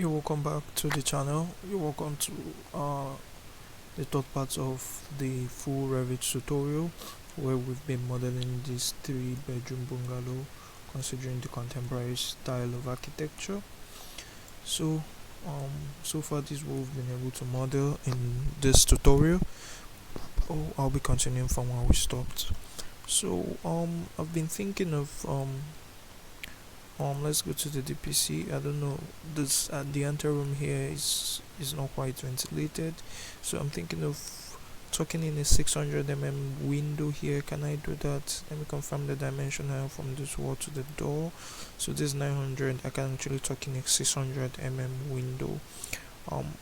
You're welcome back to the channel. You're welcome to the third part of the full Revit tutorial where we've been modeling this 3-bedroom bungalow considering the contemporary style of architecture. So so far this is what we've been able to model in this tutorial. I'll be continuing from where we stopped. So I've been thinking of let's go to the DPC. I don't know, this the anteroom here is not quite ventilated, so I'm thinking of tucking in a 600 window here. Can I do that? Let me confirm the dimension I have from this wall to the door. So this 900, I can actually tuck in a 600 window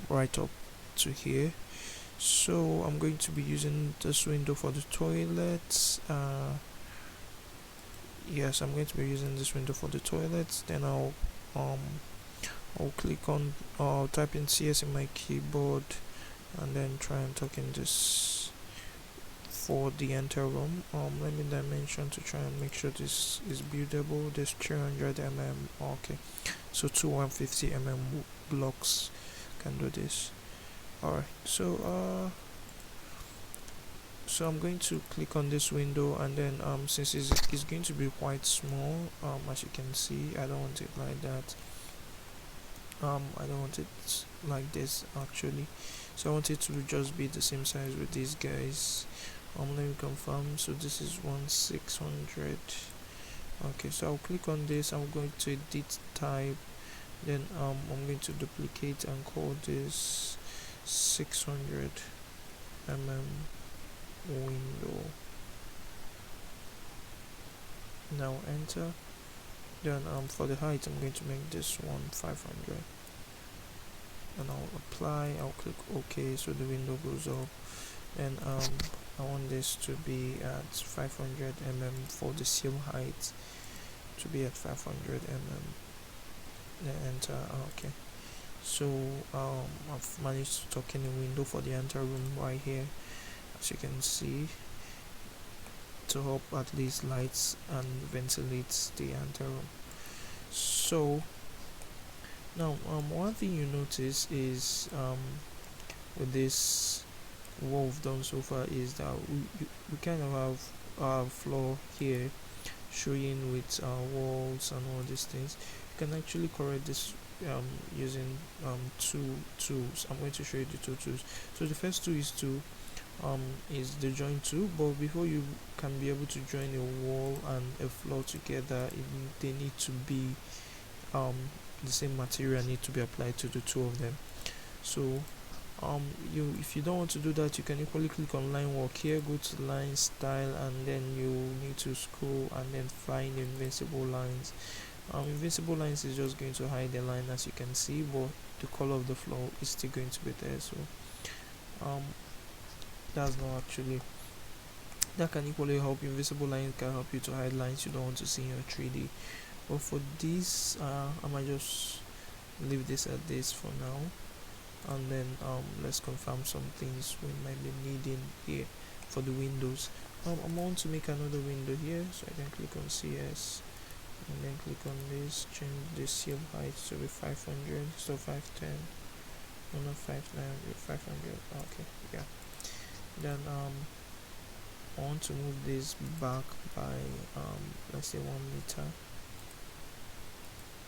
right up to here. So I'm going to be using this window for the toilets. Yes, I'm going to be using this window for the toilets. Then I'll click on type in CS in my keyboard and then try and tuck in this for the entire room. Let me dimension to try and make sure this is buildable. This 300 okay, so two 150 blocks can do this. Alright, so I'm going to click on this window, and then since it's going to be quite small, as you can see, I don't want it like that. I don't want it like this actually, so I want it to just be the same size with these guys. Let me confirm. So this is 1600. Okay, so I'll click on this. I'm going to edit type, then I'm going to duplicate and call this 600 window. Now enter. Then for the height, I'm going to make this one 500, and I'll apply. I'll click OK, so the window goes up. And I want this to be at 500 for the seal height to be at 500 then enter. Okay, so I've managed to tuck in a window for the entire room right here, as you can see, to help at least lights and ventilates the entire room. So now one thing you notice is with this, what we've done so far is that we kind of have our floor here showing with walls and all these things. You can actually correct this using two tools. I'm going to show you the two tools. So the first tool is the join tool, but before you can be able to join a wall and a floor together, they need to be the same material need to be applied to the two of them. So if you don't want to do that, you can equally click on line work here, go to line style, and then you need to scroll and then find invincible lines. Invincible lines is just going to hide the line, as you can see, but the color of the floor is still going to be there. So that's not actually, that can equally help. Invisible lines can help you to hide lines you don't want to see in your 3D. But for this, I might just leave this at this for now, and then let's confirm some things we might be needing here for the windows. I want to make another window here, so I can click on CS and then click on this, change the seal height to be 500, so 510, no, not 500, 500. Okay, yeah. Then I want to move this back by let's say 1 meter.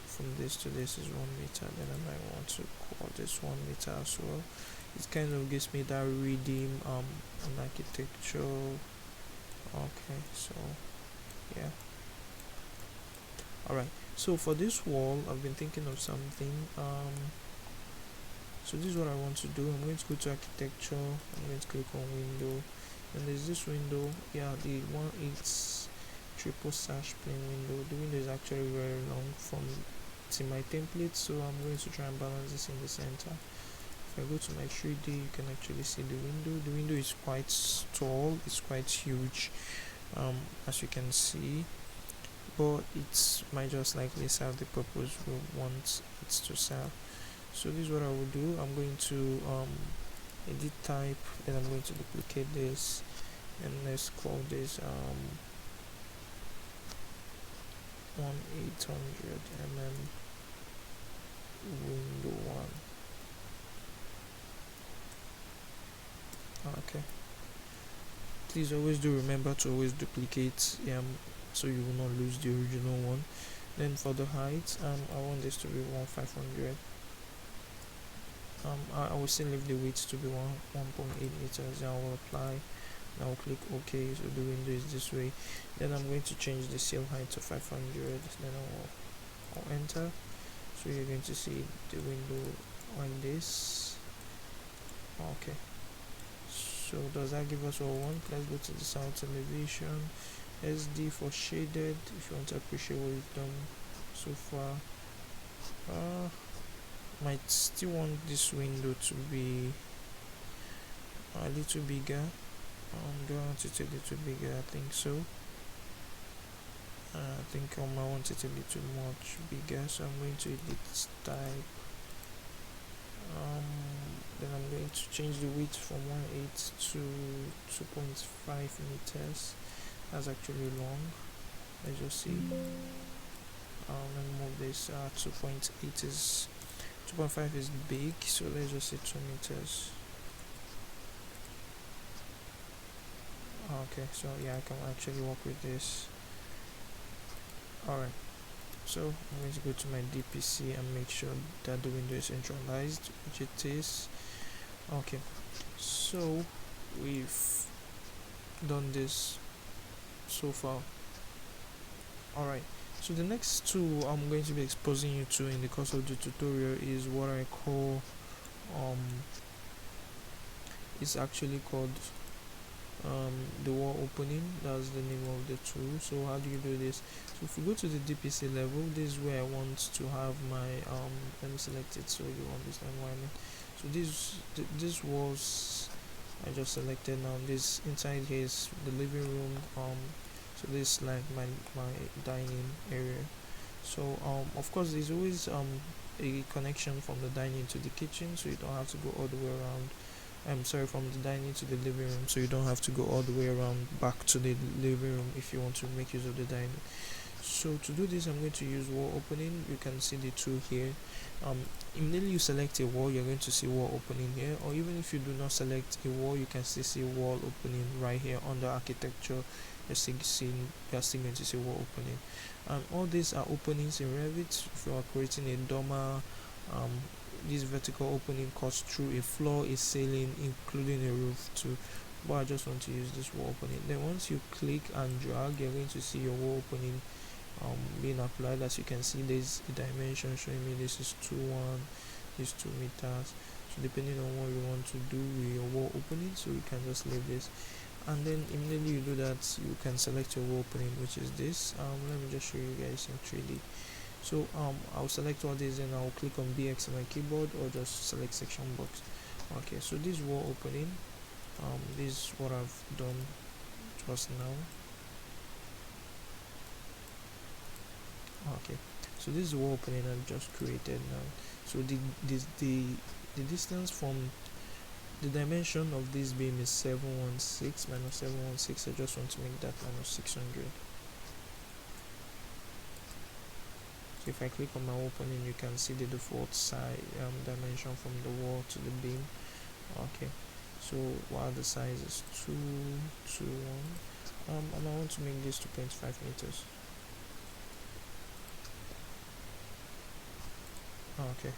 From this to this is 1 meter. Then I might want to call this 1 meter as well. It kind of gives me that rhythm on architecture. Okay, so yeah. Alright, so for this wall, I've been thinking of something. So this is what I want to do. I'm going to go to architecture. I'm going to click on window, and there's this window. Yeah, the one, it's triple sash plain window. The window is actually very long from in my template, so I'm going to try and balance this in the center. If I go to my 3D, you can actually see the window. The window is quite tall, it's quite huge, as you can see, but it might just likely serve the purpose we want it to serve. So this is what I will do. I'm going to edit type, then I'm going to duplicate this, and let's call this 1800 window 1. Okay, please always do remember to always duplicate so you will not lose the original one. Then for the height, I want this to be 1500. I will still leave the width to be 1.8 meters. Then I will apply. Now I'll click OK. So the window is this way. Then I'm going to change the seal height to 500. Then I'll enter. So you're going to see the window like this. Okay. So does that give us what we want? Let's go to the south elevation. SD for shaded. If you want to appreciate what we've done so far. Might still want this window to be a little bigger. Do I want it a little bigger? I think so. I think I might want it a little much bigger, so I'm going to edit type. Then I'm going to change the width from 1.8 to 2.5 meters. That's actually long. Let's just see. Let me move this. 2.8 is 2.5 is big, so let's just say 2 meters. Okay, so yeah, I can actually work with this. Alright, so I'm going to go to my DPC and make sure that the window is centralized, which it is. Okay, so we've done this so far. Alright, so the next tool I'm going to be exposing you to in the course of the tutorial is what I call it's actually called the wall opening. That's the name of the tool. So how do you do this? So if we go to the DPC level, this is where I want to have my let me select it so you understand what I mean. So this walls I just selected. Now this inside here is the living room. So this is like my dining area. So of course there's always a connection from the dining to the kitchen, so you don't have to go all the way around. I'm sorry, from the dining to the living room, so you don't have to go all the way around back to the living room if you want to make use of the dining. So to do this, I'm going to use wall opening. You can see the tool here. Immediately you select a wall, you're going to see wall opening here, or even if you do not select a wall, you can still see wall opening right here under architecture. You're still going to see wall opening, and all these are openings in Revit. If you are creating a dormer, this vertical opening cuts through a floor, a ceiling, including a roof too, but I just want to use this wall opening. Then once you click and drag, you're going to see your wall opening being applied. As you can see, there's a dimension showing me this is 2.1, this 2 meters. So depending on what you want to do with your wall opening, so you can just leave this, and then immediately you do that, you can select your wall opening, which is this. Let me just show you guys in 3D. So I'll select all these and I'll click on BX on my keyboard, or just select section box. Okay, so this wall opening, this is what I've done just now. Okay, so this is the wall opening I've just created now. So the distance from the dimension of this beam is 716 minus 716. I just want to make that minus 600. So if I click on my opening, you can see the default size dimension from the wall to the beam. Okay, so while the size is 221, and I want to make this 2.5 meters. Okay,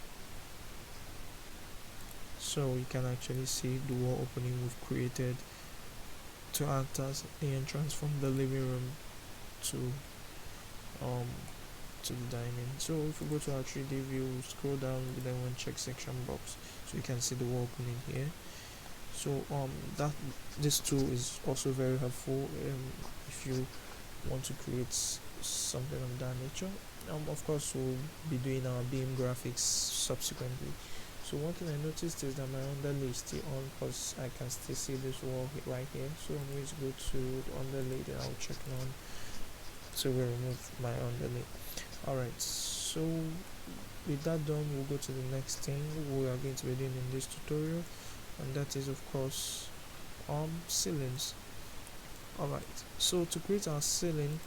so you can actually see the wall opening we've created to act as the entrance from the living room to the dining. So if we go to our 3D view, scroll down, then we'll check section box, so you can see the wall opening here. So that this tool is also very helpful if you want to create something of that nature. Of course we'll be doing our beam graphics subsequently. So one thing I noticed is that my underlay is still on, because I can still see this wall right here. So I'm going to go to the underlay, then I'll check none, so we'll remove my underlay. Alright, so with that done, we'll go to the next thing we are going to be doing in this tutorial, and that is of course ceilings. Alright, so to create our ceiling,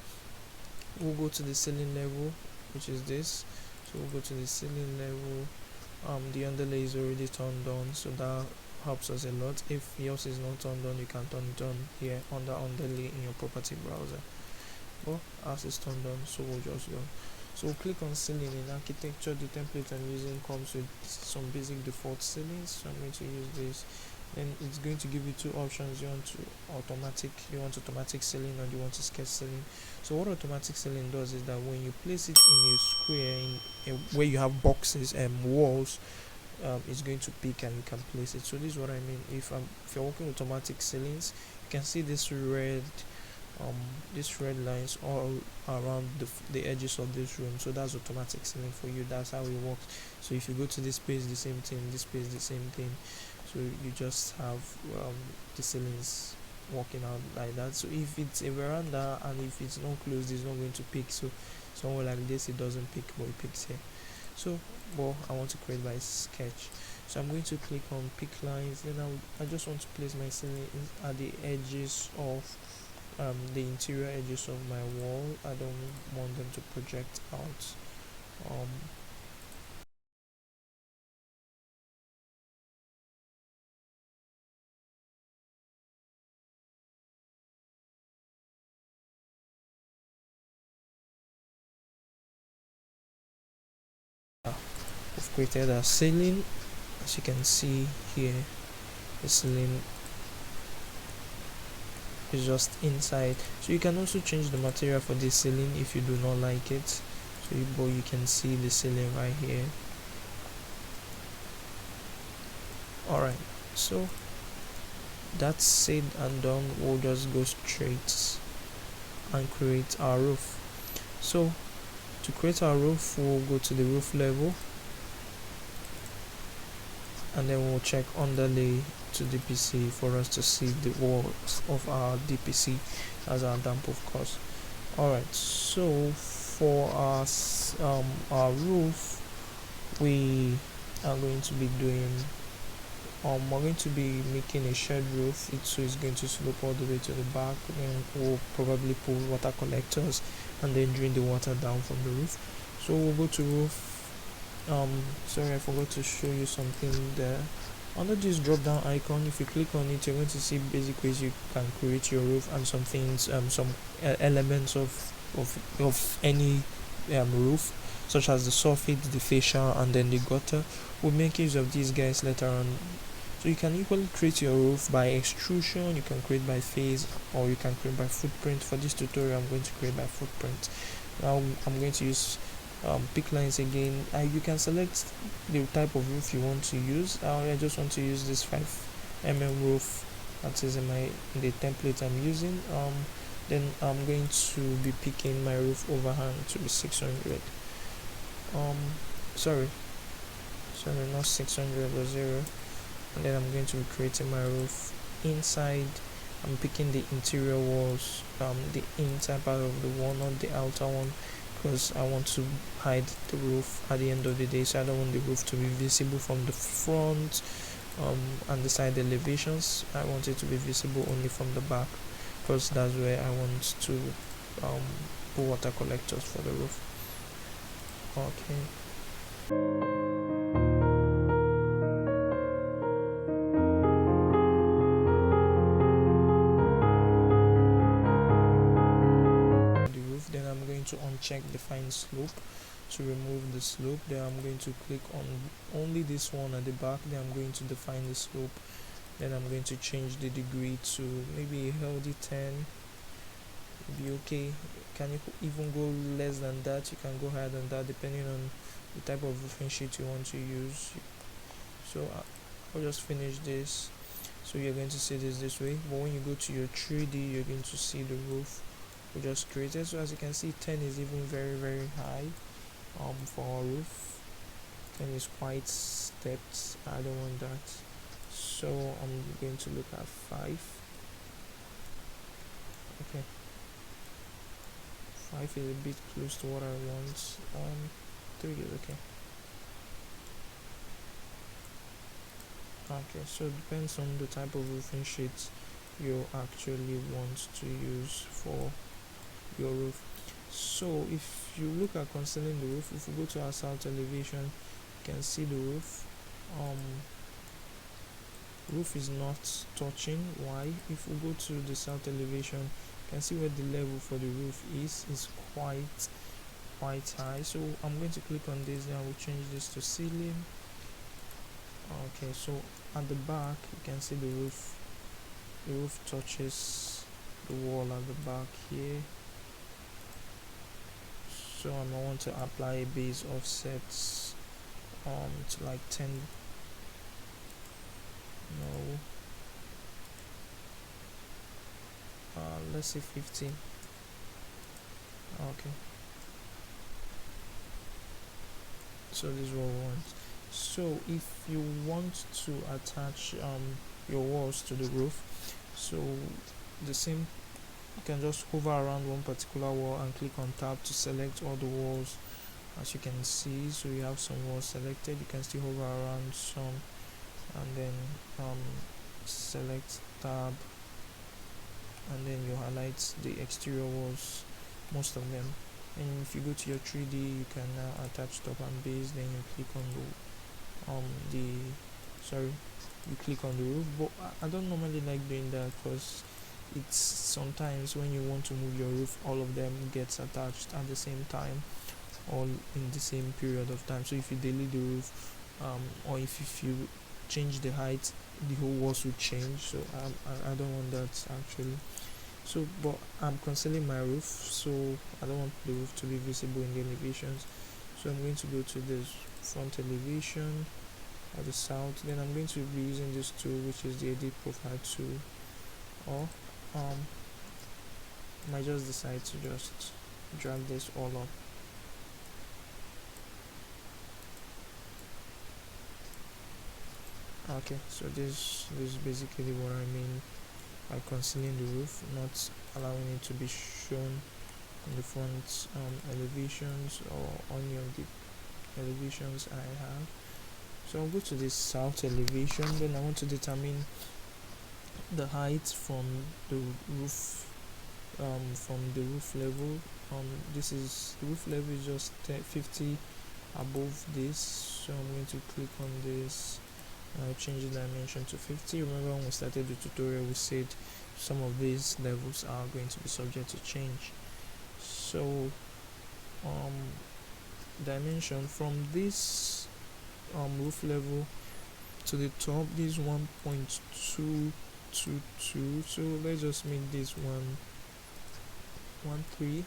we'll go to the ceiling level, which is this. So we'll go to the ceiling level. The underlay is already turned on, so that helps us a lot. If yours is not turned on, you can turn it on here under underlay in your property browser. But as it's turned on, so we'll just go. So we'll click on ceiling. In architecture, the template I'm using comes with some basic default ceilings, so I'm going to use this. Then it's going to give you two options. You want automatic ceiling, or you want to sketch ceiling. So what automatic ceiling does is that when you place it in a square, where you have boxes and walls, it's going to pick and you can place it. So this is what I mean. If you're working with automatic ceilings, you can see this red lines all around the edges of this room. So that's automatic ceiling for you. That's how it works. So if you go to this page, the same thing, this page, the same thing. So you just have the ceilings working out like that. So if it's a veranda and if it's not closed, it's not going to pick. So somewhere like this, it doesn't pick, but it picks here. So well, I want to create by sketch, so I'm going to click on pick lines. Then I just want to place my ceiling at the edges of the interior edges of my wall. I don't want them to project out. We've created a ceiling. As you can see here, the ceiling is just inside. So you can also change the material for this ceiling if you do not like it. So you can see the ceiling right here. Alright, so that's said and done. We'll just go straight and create our roof. So to create our roof, we'll go to the roof level, and then we'll check underlay to DPC for us to see the walls of our DPC as our dump, of course. Alright, so for our roof, we are going to be doing we're going to be making a shed roof. So it's going to slope all the way to the back, and we'll probably pull water collectors and then drain the water down from the roof. So we'll go to roof. Sorry, I forgot to show you something there. Under this drop down icon, if you click on it, you're going to see basic ways you can create your roof and some things, some elements of any roof, such as the soffit, the fascia, and then the gutter. We'll make use of these guys later on. So you can equally create your roof by extrusion, you can create by phase, or you can create by footprint. For this tutorial, I'm going to create by footprint. Now I'm going to use pick lines again. You can select the type of roof you want to use. I just want to use this 5mm roof that is in the template I'm using. Then I'm going to be picking my roof overhang to be 600. Sorry, not 600 or 0. And then I'm going to be creating my roof inside. I'm picking the interior walls, the inside part of the wall, not the outer one, because I want to hide the roof at the end of the day. So I don't want the roof to be visible from the front and the side elevations. I want it to be visible only from the back, because that's where I want to put water collectors for the roof. Okay. To uncheck define slope to remove the slope. Then I'm going to click on only this one at the back. Then I'm going to define the slope. Then I'm going to change the degree to maybe a healthy 10. Be okay. Can you even go less than that? You can go higher than that depending on the type of roofing sheet you want to use. So I'll just finish this. So you're going to see this way, but when you go to your 3D, you're going to see the roof we just created. So as you can see, 10 is even very high for our roof. 10 is quite stepped. I don't want that, so I'm going to look at 5. Okay, 5 is a bit close to what I want. 3 is okay. Okay, so it depends on the type of roofing sheet you actually want to use for your roof. So if you look at concealing the roof, if we go to our south elevation, you can see the roof. Roof is not touching. Why? If we go to the south elevation, you can see where the level for the roof is quite high. So I'm going to click on this, and I will change this to ceiling. Okay, so at the back you can see the roof touches the wall at the back here. So I want to apply a base offset to like 10, no, let's say 15. Okay, so this is what we want. So if you want to attach your walls to the roof, so the same, you can just hover around one particular wall and click on tab to select all the walls. As you can see, so you have some walls selected. You can still hover around some and then select tab, and then you highlight the exterior walls, most of them. And if you go to your 3D, you can now attach top and base. Then you click on you click on the roof. But I don't normally like doing that, because it's sometimes when you want to move your roof, all of them gets attached at the same time, all in the same period of time. So if you delete the roof, or if you change the height, the whole walls will change. So I don't want that actually. So but I'm concealing my roof, so I don't want the roof to be visible in the elevations. So I'm going to go to this front elevation at the south. Then I'm going to be using this tool, which is the edit profile tool, or might just decide to just drag this all up. Okay, so this is basically what I mean by concealing the roof, not allowing it to be shown in the front elevations or any of the elevations I have. So I'll go to this south elevation. Then I want to determine the height from the roof level. This is the roof level is just 50 above this, so I'm going to click on this. I'll change the dimension to 50. Remember when we started the tutorial, we said some of these levels are going to be subject to change. So dimension from this roof level to the top, this 1.222. So let's just make this 1.15.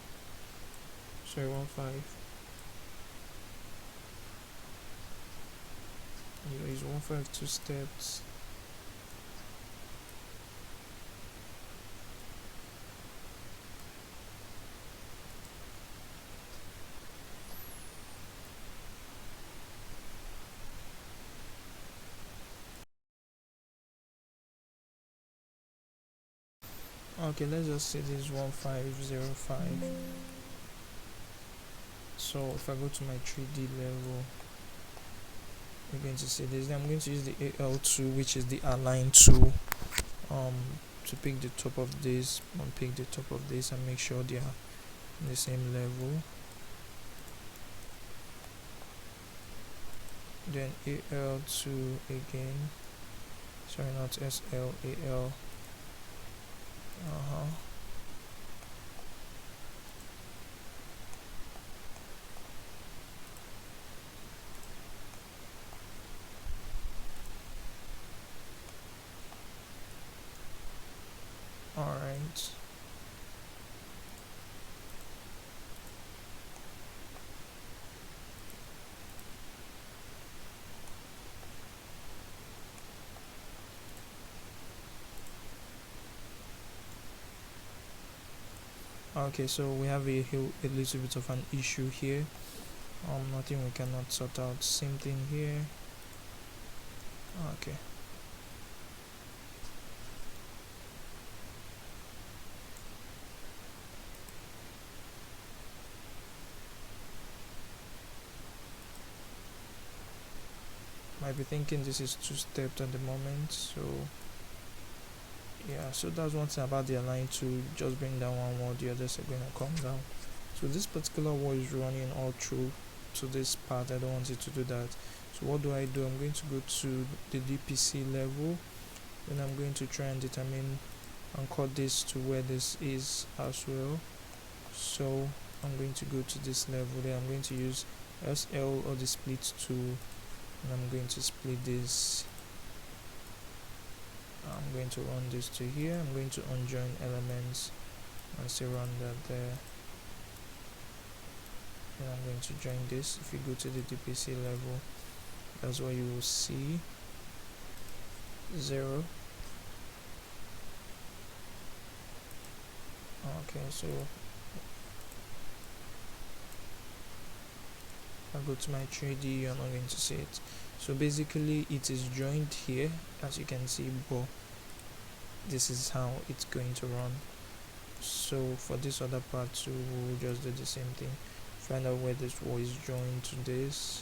There is 152 steps. Okay, let's just say this is 1505. So if I go to my 3D level, we're going to see this. Then I'm going to use the AL tool, which is the align tool, to pick the top of this, and make sure they are in the same level. Then AL2 again, sorry, not SL, AL. Alright. Okay, so we have a little bit of an issue here. Nothing we cannot sort out. Same thing here. Okay. Might be thinking this is two-stepped at the moment, so yeah. So that's one thing about the align to just bring down one wall, the others are going to come down. So this particular wall is running all through to this part. I don't want it to do that. So what do? I'm going to go to the DPC level, then I'm going to try and determine and cut this to where this is as well. So I'm going to go to this level, then I'm going to use SL or the split tool, and I'm going to split this. I'm going to run this to here. I'm going to unjoin elements and say run that there. And I'm going to join this. If you go to the DPC level, that's what you will see. 0. Okay, so I go to my 3D, you're not going to see it. So basically it is joined here, as you can see, but this is how it's going to run. So for this other part too, we'll just do the same thing. Find out where this wall is joined to this,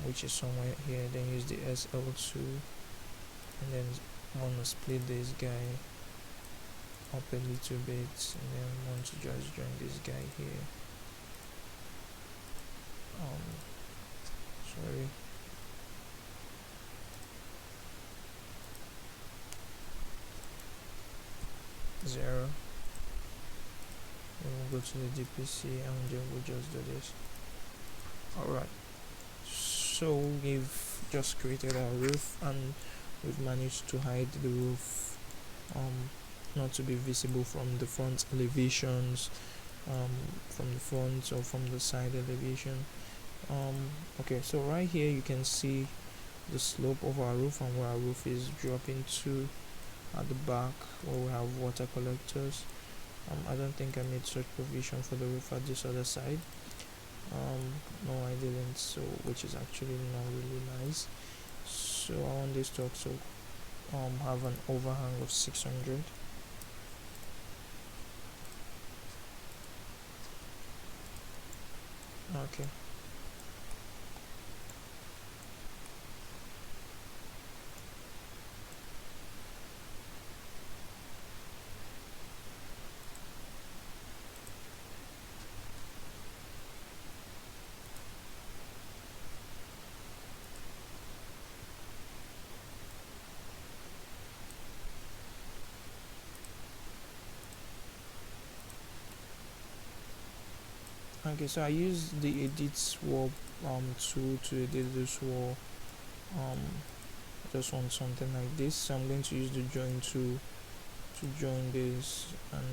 which is somewhere here. Then use the SL2, and then want to split this guy up a little bit, and then want to just join this guy here. Sorry. Zero. Then we'll go to the DPC and then we'll just do this. Alright, so we've just created our roof and we've managed to hide the roof not to be visible from the front elevations, from the front or from the side elevation. Okay, so right here you can see the slope of our roof and where our roof is dropping to at the back, where we have water collectors. I don't think I made such provision for the roof at this other side. No, I didn't, so which is actually not really nice. So I want this to also have an overhang of 600. Okay. Okay, so I use the edit wall tool to edit this wall. I just want something like this, so I'm going to use the join tool to join this, and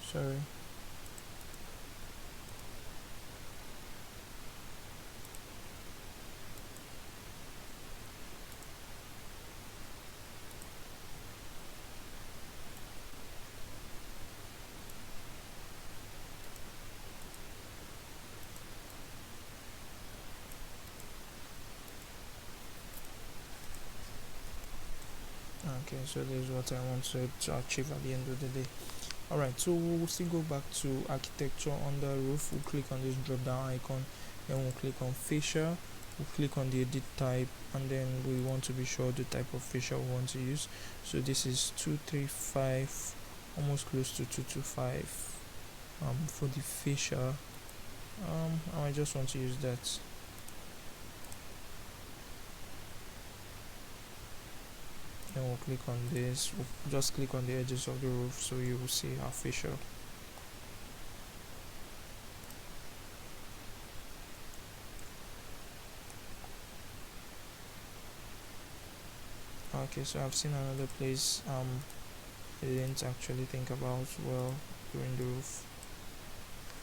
sorry. Okay, so this is what I want to achieve at the end of the day. Alright, so we'll still go back to architecture. On the roof, we'll click on this drop down icon, then we'll click on fascia, we'll click on the edit type, and then we want to be sure the type of fascia we want to use. So this is 235, almost close to 225 for the fascia. I just want to use that. Then we'll click on this, we'll just click on the edges of the roof, so you will see our fascia. Okay, so I've seen another place I didn't actually think about well during the roof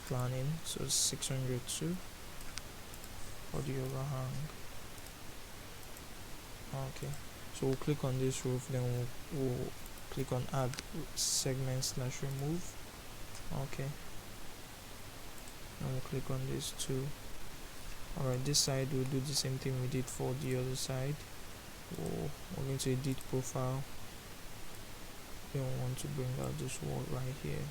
planning. So 602 for the overhang. Okay, so we'll click on this roof, then we'll click on add segment / remove. Okay, and we'll click on this too. Alright, this side we'll do the same thing we did for the other side. We're going to edit profile, then we want to bring out this wall right here.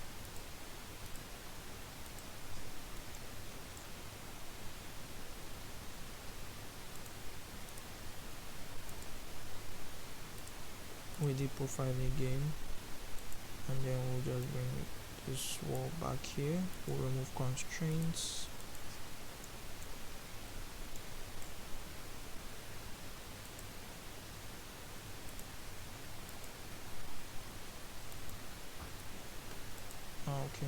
with the profile again, and then we'll just bring this wall back here. We'll remove constraints. Okay.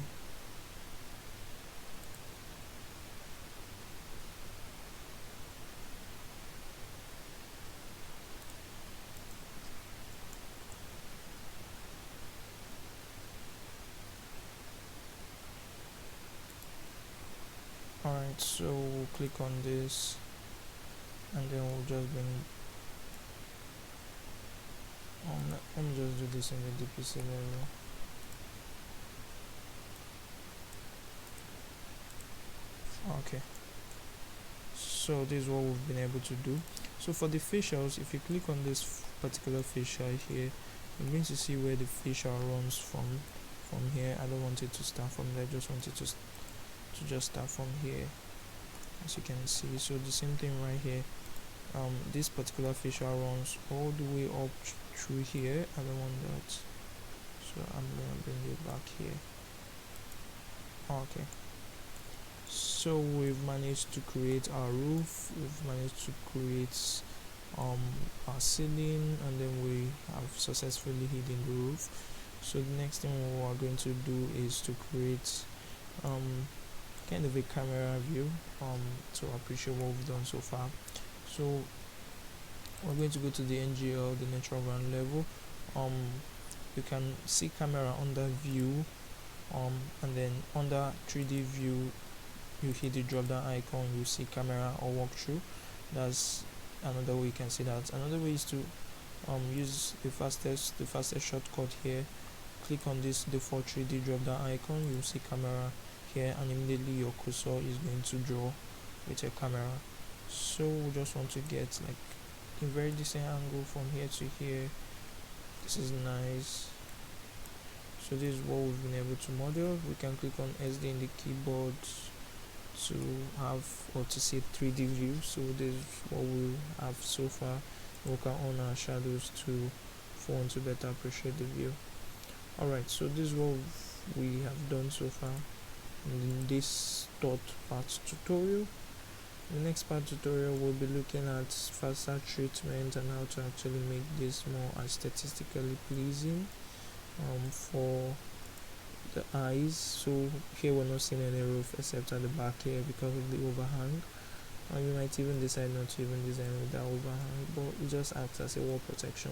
Alright, so we'll click on this, and then we'll just bring let me just do this in the DPC level. Okay, so this is what we've been able to do. So for the facials, if you click on this particular facial here, you're going to see where the facial runs from here. I don't want it to start from there, just want it to just start from here, as you can see. So the same thing right here, this particular facial runs all the way up through here. I don't want that, so I'm gonna bring it back here. Okay, so we've managed to create our roof, we've managed to create our ceiling, and then we have successfully hidden the roof. So the next thing we are going to do is to create kind of a camera view to appreciate what we've done so far. So we're going to go to the NGL, the natural ground level. You can see camera under view, and then under 3D view you hit the drop down icon, you see camera or walkthrough. That's another way you can see that. Another way is to use the fastest shortcut here. Click on this default 3D drop down icon, you'll see camera here, and immediately your cursor is going to draw with your camera. So we just want to get like a very decent angle from here to here. This is nice. So this is what we've been able to model. We can click on SD in the keyboard to have or to see 3D view. So this is what we have so far. We can on our shadows to want to better appreciate the view. Alright, so this is what we have done so far in this third part tutorial. In the next part tutorial, we'll be looking at facade treatment and how to actually make this more aesthetically pleasing for the eyes. So here we're not seeing any roof except at the back here because of the overhang, and you might even decide not to even design with that overhang, but it just acts as a wall protection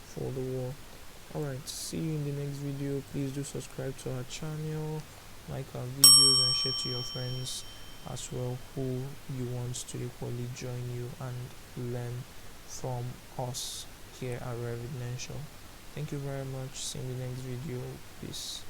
for the wall. Alright, see you in the next video. Please do subscribe to our channel, like our videos, and share to your friends as well who you want to equally join you and learn from us here at Revit. Thank you very much. See you in the next video. Peace.